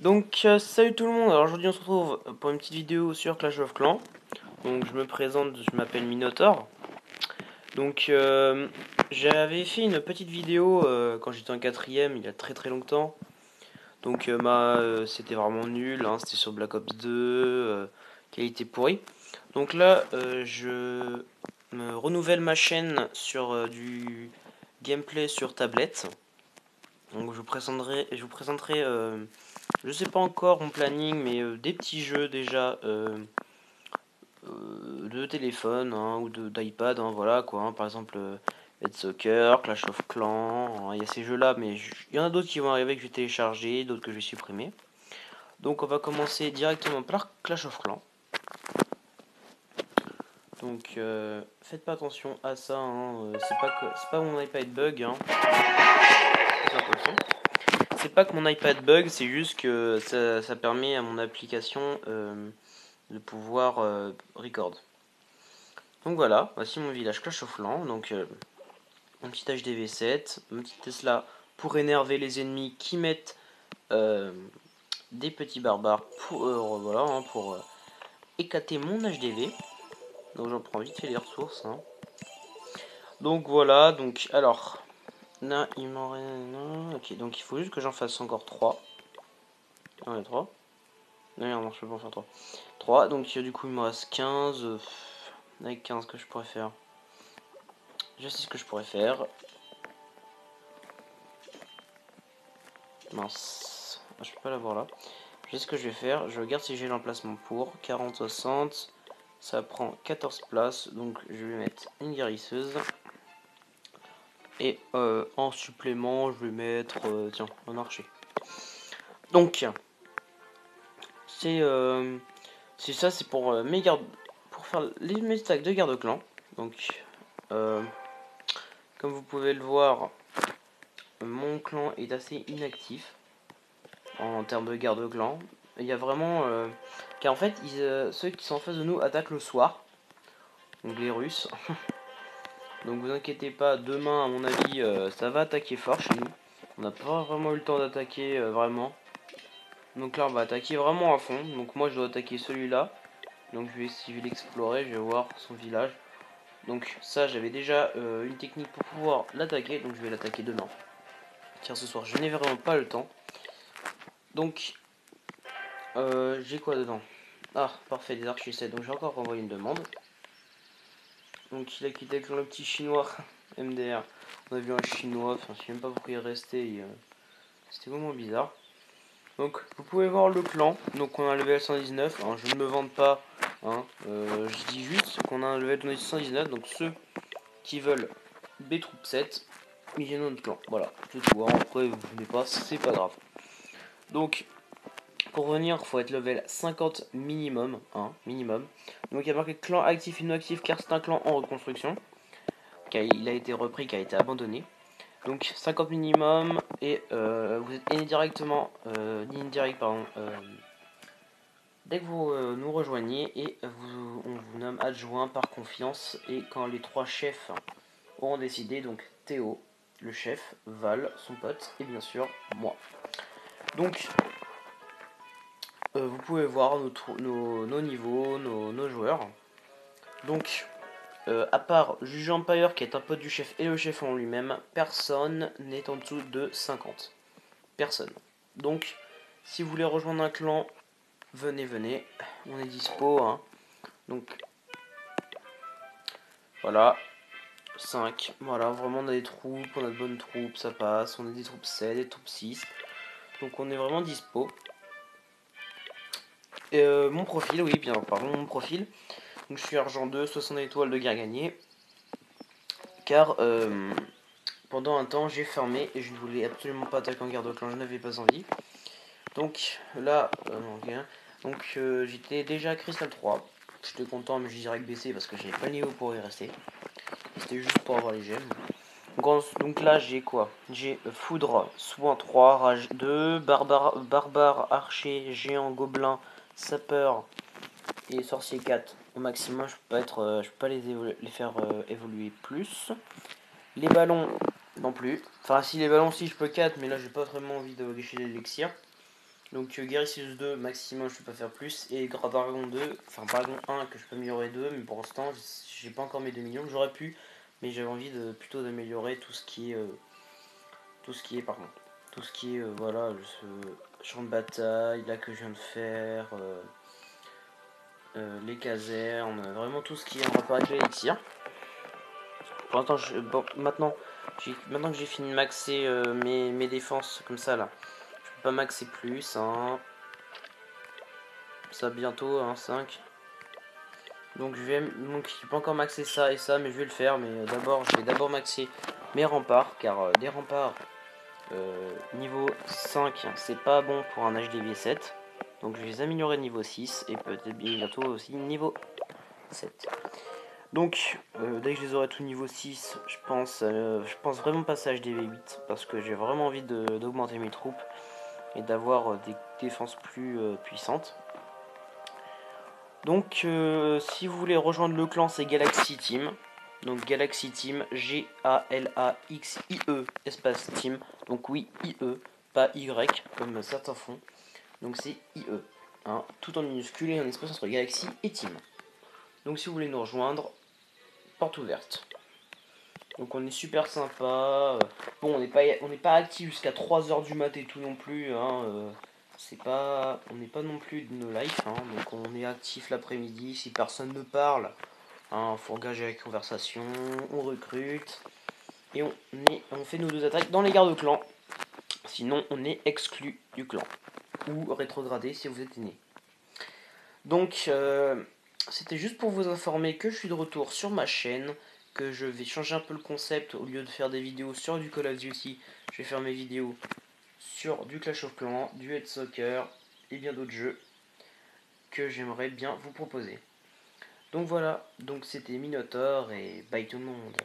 Donc salut tout le monde, alors aujourd'hui on se retrouve pour une petite vidéo sur Clash of Clans. Donc je me présente, je m'appelle Minotaur. Donc j'avais fait une petite vidéo quand j'étais en quatrième il y a très longtemps. Donc c'était vraiment nul, hein, c'était sur Black Ops 2, qualité pourrie. Donc là je me renouvelle ma chaîne sur du gameplay sur tablette. Donc je vous présenterai je sais pas encore mon planning, mais des petits jeux déjà de téléphone hein, ou d'iPad, hein, voilà quoi. Hein, par exemple, Head Soccer, Clash of Clans, hein, il y a ces jeux-là, mais il y en a d'autres qui vont arriver que je vais télécharger, d'autres que je vais supprimer. Donc on va commencer directement par Clash of Clans. Donc faites pas attention à ça, hein, c'est pas mon iPad bug. Hein. C'est pas que mon iPad bug, c'est juste que ça permet à mon application de pouvoir record. Donc voilà, voici mon village Clash of Clans. Donc un petit HDV7, un petit Tesla pour énerver les ennemis qui mettent des petits barbares pour, voilà, hein, pour éclater mon HDV. Donc j'en prends vite fait les ressources. Hein. Donc voilà, donc alors, là il m'en reste... Ok, donc il faut juste que j'en fasse encore 3. Non, il y a 3. Non, je peux pas en faire 3. 3, donc du coup il me reste 15. Avec 15 que je pourrais faire. Je sais ce que je pourrais faire. Mince. Je peux pas l'avoir là. Je sais ce que je vais faire. Je regarde si j'ai l'emplacement pour. 40-60. Ça prend 14 places. Donc je vais mettre une guérisseuse. Et en supplément, je vais mettre tiens, un archer. Donc c'est ça, c'est pour mes gardes, pour faire mes stacks de garde-clan. Donc comme vous pouvez le voir, mon clan est assez inactif en termes de garde-clan. Il y a vraiment car en fait ceux qui sont en face de nous attaquent le soir, donc les Russes. Donc vous inquiétez pas, demain à mon avis ça va attaquer fort chez nous. On n'a pas vraiment eu le temps d'attaquer vraiment. Donc là on va attaquer vraiment à fond. Donc moi je dois attaquer celui-là. Donc je vais l'explorer, je vais voir son village. Donc ça j'avais déjà une technique pour pouvoir l'attaquer. Donc je vais l'attaquer demain. Car ce soir je n'ai vraiment pas le temps. Donc j'ai quoi dedans? Ah parfait, des archers 7. Donc j'ai encore renvoyé une demande. Donc il a quitté avec le petit chinois MDR. On a vu un chinois, enfin je sais même pas pourquoi il est resté. C'était vraiment bizarre. Donc vous pouvez voir le clan. Donc on a un level 119. Hein, je ne me vante pas. Hein, je dis juste qu'on a un level 119. Donc ceux qui veulent B troupe 7, ils viennent dans notre clan. Voilà, c'est tout. Hein, après vous venez pas, c'est pas grave. Donc pour revenir, il faut être level 50 minimum. Hein, minimum. Donc il y a marqué clan actif et non actif car c'est un clan en reconstruction. Il a été repris, qui a été abandonné. Donc 50 minimum et vous êtes indirectement, dès que vous nous rejoignez et on vous nomme adjoint par confiance et quand les trois chefs auront décidé, donc Théo, le chef, Val, son pote et bien sûr moi. Donc vous pouvez voir nos niveaux, nos joueurs. Donc à part Juge Empire qui est un pote du chef et le chef en lui-même, personne n'est en dessous de 50. Personne. Donc, si vous voulez rejoindre un clan, venez. On est dispo. Hein. Donc, voilà. 5. Voilà, vraiment on a des troupes, on a de bonnes troupes, ça passe. On a des troupes 7, des troupes 6. Donc on est vraiment dispo. Et mon profil, oui, bien, pardon, mon profil. Donc je suis argent 2, 60 étoiles de guerre gagnée. Car pendant un temps j'ai fermé et je ne voulais absolument pas attaquer en guerre de clan, je n'avais pas envie. Donc là, donc j'étais déjà à Crystal 3. J'étais content mais je dirais que baisser parce que j'avais pas le niveau pour y rester. C'était juste pour avoir les gemmes. Donc là j'ai quoi? J'ai foudre, soin 3, rage 2, barbare, archer, géant, gobelin, sapeur et sorcier 4. Au maximum je peux pas les faire évoluer plus. Les ballons non plus. Enfin si les ballons si je peux 4 mais là j'ai pas vraiment envie de gâcher l'élixir. Donc Guerricius 2 maximum, je peux pas faire plus, et Dragon 2, enfin Dragon 1 que je peux améliorer 2, mais pour l'instant j'ai pas encore mes 2 millions, j'aurais pu, mais j'avais envie de plutôt d'améliorer tout ce qui est tout ce qui est voilà, ce champ de bataille là que je viens de faire, les casernes, vraiment tout ce qui est en rapport avec l'élixir. Pour l'instant, maintenant que j'ai fini de maxer mes défenses comme ça là, je peux pas maxer plus, hein. Ça bientôt, hein, 5. Donc je vais pas encore maxer ça et ça, mais je vais le faire. Mais je vais d'abord maxer mes remparts, car des remparts niveau 5, c'est pas bon pour un HDV 7. Donc je vais les améliorer niveau 6 et peut-être bientôt aussi niveau 7. Donc dès que je les aurai tout niveau 6, je pense vraiment passer à HDV 8 parce que j'ai vraiment envie d'augmenter mes troupes et d'avoir des défenses plus puissantes. Donc si vous voulez rejoindre le clan, c'est Galaxy Team. Donc Galaxy Team, Galaxie espace Team. Donc oui, IE, pas Y comme certains font. Donc c'est IE, hein, tout en minuscule et un espace entre Galaxy et Team. Donc si vous voulez nous rejoindre, porte ouverte. Donc on est super sympa. Bon, on n'est pas actif jusqu'à 3h du mat et tout non plus, hein. On n'est pas non plus de nos lives, hein, donc on est actif l'après-midi. Si personne ne parle, hein, faut engager la conversation, on recrute et on fait nos 2 attaques dans les gardes clan. Sinon, on est exclu du clan ou rétrogradé si vous êtes né. Donc, c'était juste pour vous informer que je suis de retour sur ma chaîne, que je vais changer un peu le concept. Au lieu de faire des vidéos sur du Call of Duty, je vais faire mes vidéos sur du Clash of Clans, du Head Soccer et bien d'autres jeux que j'aimerais bien vous proposer. Donc voilà, donc c'était Minotaur et bye tout le monde.